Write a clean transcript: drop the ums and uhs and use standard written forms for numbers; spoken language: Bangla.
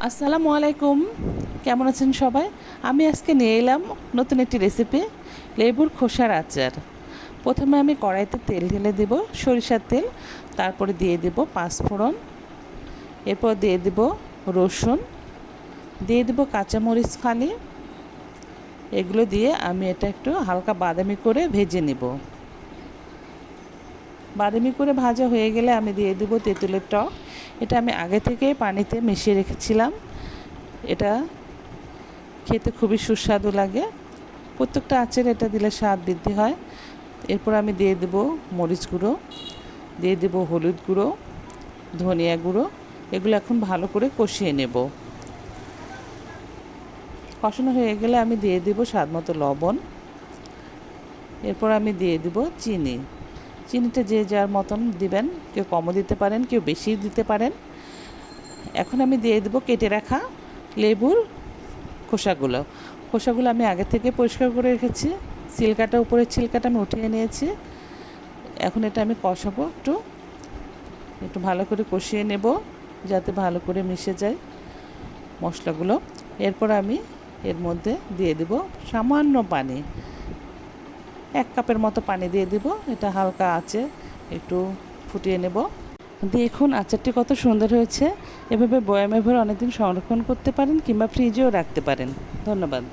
আসসালামু আলাইকুম, কেমন আছেন সবাই? আমি আজকে নিয়ে এলাম নতুন একটি রেসিপি, লেবুর খোসার আচার। প্রথমে আমি কড়াইতে তেল ঢেলে দেব, সরিষার তেল। তারপরে দিয়ে দেব পাঁচফোড়ন, এরপর দিয়ে দেব রসুন, দিয়ে দেব কাঁচামরিচ ফালি। এগুলো দিয়ে আমি এটা একটু হালকা বাদামি করে ভেজে নেব। বাদামি করে ভাজা হয়ে গেলে আমি দিয়ে দেব তেঁতুলের টক। এটা আমি আগে থেকেই পানিতে মিশিয়ে রেখেছিলাম। এটা খেতে খুবই সুস্বাদু লাগে। প্রত্যেকটা আচারে এটা দিলে স্বাদ বৃদ্ধি হয়। এরপর আমি দিয়ে দেব মরিচ গুঁড়ো, দিয়ে দেব হলুদ গুঁড়ো, ধনিয়া গুঁড়ো। এগুলো এখন ভালো করে কষিয়ে নেব। কষানো হয়ে গেলে আমি দিয়ে দেব স্বাদ মতো লবণ। এরপর আমি দিয়ে দেব চিনি। চিনিটা যে যার মতন দিবেন, কেউ কমও দিতে পারেন, কেউ বেশি দিতে পারেন। এখন আমি দিয়ে দেব কেটে রাখা লেবুর খোসাগুলো আমি আগে থেকে পরিষ্কার করে রেখেছি। উপরের ছিলকাটা আমি উঠিয়ে নিয়েছি। এখন এটা আমি কষাবো, একটু ভালো করে কষিয়ে নেব যাতে ভালো করে মিশে যায় মশলাগুলো। এরপর আমি এর মধ্যে দিয়ে দেব সামান্য পানি, 1 কাপের মতো পানি দিয়ে দেব। এটা হালকা আছে একটু ফুটিয়ে নেব। দেখুন আচারটি কত সুন্দর হয়েছে। এভাবে বয়ামে ভরে অনেকদিন সংরক্ষণ করতে পারেন কিংবা ফ্রিজেও রাখতে পারেন। ধন্যবাদ।